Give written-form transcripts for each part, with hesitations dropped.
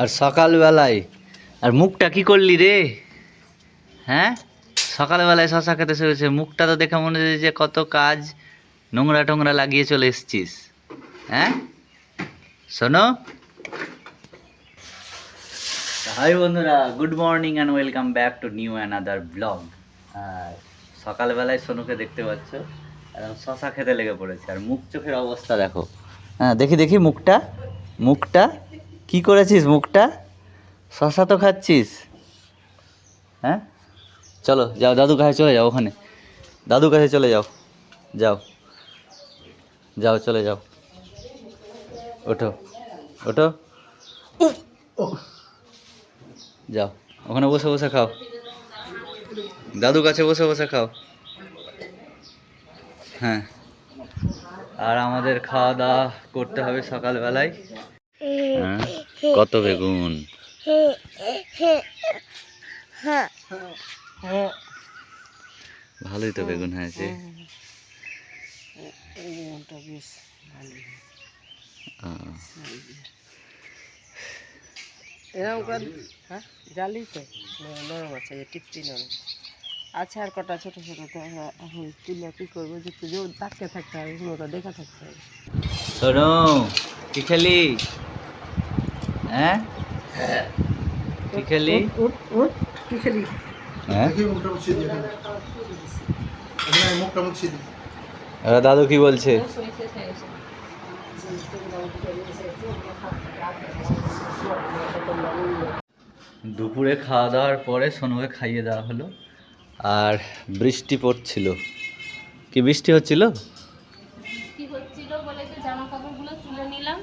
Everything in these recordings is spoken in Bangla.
আর সকালবেলায় আর মুখটা কি করলি রে? হ্যাঁ, সকালবেলায় শশা খেতে শুরুছে, মুখটা তো দেখে মনে হচ্ছে যে কত কাজ নোংরা টোংরা লাগিয়ে চলে এসছিস। হ্যাঁ শোনো, হাই বন্ধুরা, good morning and welcome back to new another blog. আর সকালবেলায় সোনুকে দেখতে পাচ্ছ একদম শশা খেতে লেগে পড়েছে, আর মুখ চোখের অবস্থা দেখো। হ্যাঁ দেখি দেখি মুখটা, মুখটা কি করেছিস? মুখটা শশা তো খাচ্ছিস। হ্যাঁ চলো যাও, দাদু কাছে চলে যাও, ওখানে দাদু কাছে চলে যাও, যাও যাও চলে যাও, ওঠো ওঠো, যাও ওখানে বসে বসে খাও, দাদু কাছে বসে বসে খাও। হ্যাঁ, আর আমাদের খাওয়া দাওয়া করতে হবে সকালবেলায়। হ্যাঁ, কত বেগুন, ভালোই তো বেগুন হয়েছে। আচ্ছা, আর কটা ছোট ছোট তুলে কি করবো, যে থাকতে থাকতে হবে, পুরোটা দেখা থাকতে হবে। শোনো, কি খেলি? হ্যাঁ কি খেলি? কি খেলি? হ্যাঁ দাদু কি বলছে? দুপুরে খাওয়া দাওয়ার পরে সোনুকে খাইয়ে দেওয়া হলো, আর বৃষ্টি পড়ছিল। কি বৃষ্টি হচ্ছিল? বৃষ্টি হচ্ছিল বলে তো জামা কাপড়গুলো তুলে নিলাম,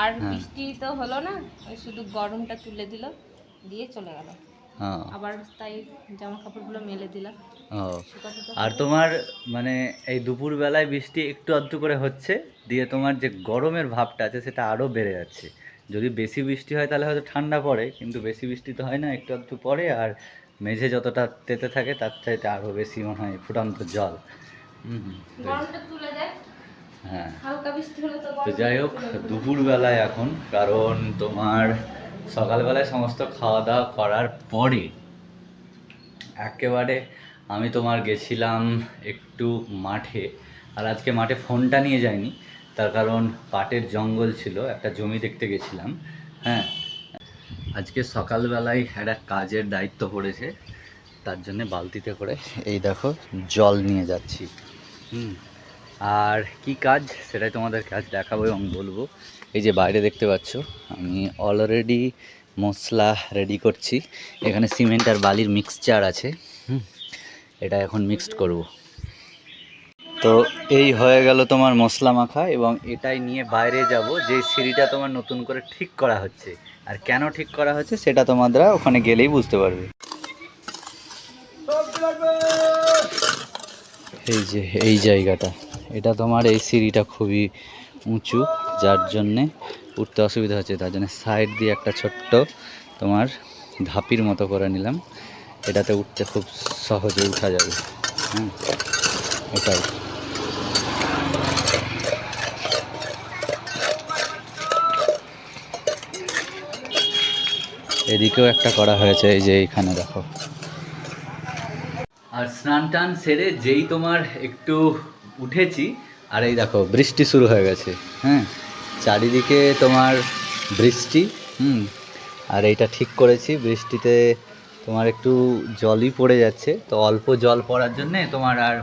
আর বৃষ্টি তো হলো না, ওই শুধু গরমটা তুলে দিল, দিয়ে চলে গেল। হ্যাঁ, আবার তাই জামা কাপড়গুলো মেলে দিলাম। ও, আর তোমার মানে এই দুপুরবেলায় বৃষ্টি একটু আধটু করে হচ্ছে, দিয়ে তোমার যে গরমের ভাবটা আছে সেটা আরও বেড়ে যাচ্ছে। যদি বেশি বৃষ্টি হয় তাহলে হয়তো ঠান্ডা পড়ে, কিন্তু বেশি বৃষ্টি তো হয় না, একটু আধটু পড়ে, আর মেঝে যতটা তেতে থাকে তার চাইতে আরও বেশি মনে হয় ফুটন্ত জল। গরমটা তুলে দেয়, হ্যাঁ, হালকা বৃষ্টি হলে তো তো যাই হোক, দুপুরবেলায় এখন, কারণ তোমার সকালবেলায় সমস্ত খাওয়া দাওয়া করার পরে একেবারে আমি তোমার গেছিলাম একটু মাঠে। আর আজকে মাঠে ফোনটা নিয়ে যাইনি, তার কারণ পাটের জঙ্গল ছিল, একটা জমি দেখতে গেছিলাম। হ্যাঁ, আজকে সকালবেলায় একটা কাজের দায়িত্ব পড়েছে, তার জন্য বালতিতে করে এই দেখো জল নিয়ে যাচ্ছি। আর কি কাজ সেটাই তোমাদের কাজ দেখাবো এবং বলবো। এই যে বাইরে দেখতে পাচ্ছ, আমি অলরেডি মশলা রেডি করছি। এখানে সিমেন্ট আর বালির মিক্সচার আছে, এটা এখন মিক্সড করব। তো এই হয়ে গেল তোমার মশলা মাখা, এবং এটাই নিয়ে বাইরে যাব, যে সিঁড়িটা তোমার নতুন করে ঠিক করা হচ্ছে। আর কেন ঠিক করা হচ্ছে সেটা তোমরা ওখানে গেলেই বুঝতে পারবে। এই যে এই জায়গাটা, এটা তোমার এই সিঁড়িটা খুবই উঁচু, যার জন্যে উঠতে অসুবিধা হচ্ছে, তার জন্য সাইড দিয়ে একটা ছোট্ট তোমার ধাপির মতো করে নিলাম, এটাতে উঠতে খুব সহজে উঠা যাবে। হ্যাঁ, এটাই। এদিকেও একটা করা হয়েছে, এই যে এইখানে দেখো। আর স্নান টান সেরে যেই তোমার একটু উঠেছি, আর এই দেখো বৃষ্টি শুরু হয়ে গেছে। হ্যাঁ, চারিদিকে তোমার বৃষ্টি। আর এইটা ঠিক করেছি, বৃষ্টিতে তোমার একটু জলই পড়ে যাচ্ছে, তো অল্প জল পড়ার জন্যে তোমার আর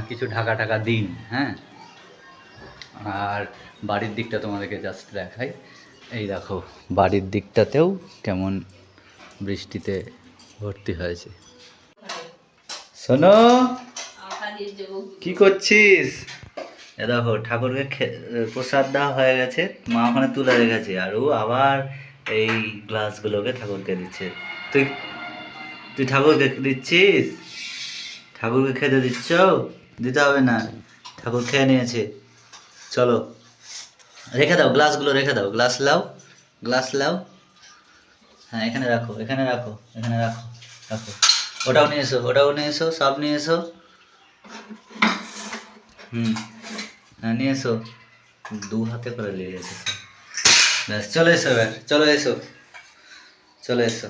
কিছু ঢাকা ঢাকা দিন। হ্যাঁ, আর বাড়ির দিকটা তোমাদেরকে জাস্ট দেখাই, এই দেখো বাড়ির দিকটাতেও কেমন বৃষ্টিতে ভর্তি হয়েছে। শোনো, কি করছিস? এ দেখো ঠাকুরকে প্রসাদ দেওয়া হয়ে গেছে, মা ওখানে তুলে রেখেছে, আর ও আবার এই গ্লাসগুলোকে ঠাকুরকে দিচ্ছে। তুই তুই ঠাকুরকে দিচ্ছিস? ঠাকুরকে খেতে দিচ্ছ? দিতে হবে না, ঠাকুর খেয়ে নিয়েছে। চলো রেখে দাও, গ্লাসগুলো রেখে দাও, গ্লাস লাও, গ্লাস লাও। হ্যাঁ, এখানে রাখো, এখানে রাখো, এখানে রাখো, রাখো। ওটাও নিয়ে এসো, ওটাও নিয়ে এসো, সব নিয়ে এসো। হ্যাঁ নিয়ে এসো, দু হাতে করে নিয়ে এসো। ব্যাস চলে এসো, এবার চলো এসো, চলে এসো।